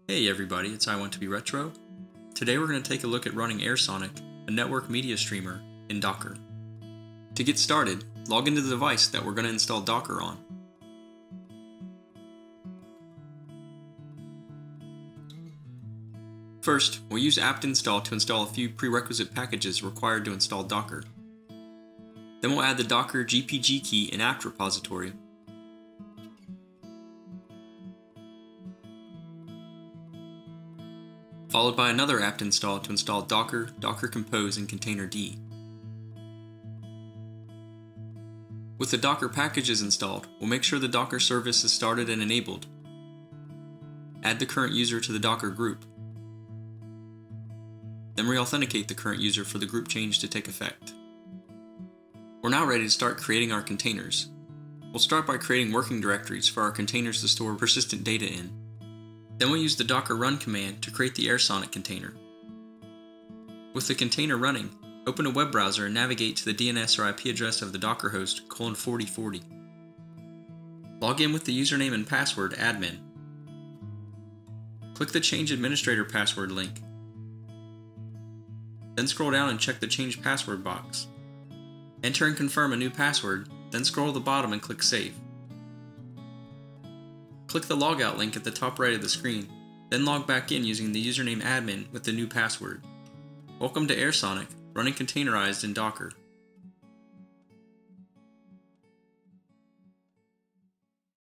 Hey everybody, it's I Want to Be Retro. Today we're going to take a look at running AirSonic, a network media streamer, in Docker. To get started, log into the device that we're going to install Docker on. First, we'll use apt-install to install a few prerequisite packages required to install Docker. Then we'll add the Docker GPG key and apt repository. Followed by another apt install to install Docker, Docker Compose, and Containerd. With the Docker packages installed, we'll make sure the Docker service is started and enabled. Add the current user to the Docker group. Then re-authenticate the current user for the group change to take effect. We're now ready to start creating our containers. We'll start by creating working directories for our containers to store persistent data in. Then we'll use the docker run command to create the AirSonic container. With the container running, open a web browser and navigate to the DNS or IP address of the Docker host :4040. Log in with the username and password admin. Click the Change Administrator Password link. Then scroll down and check the Change Password box. Enter and confirm a new password, then scroll to the bottom and click Save. Click the logout link at the top right of the screen, then log back in using the username admin with the new password. Welcome to AirSonic, running containerized in Docker.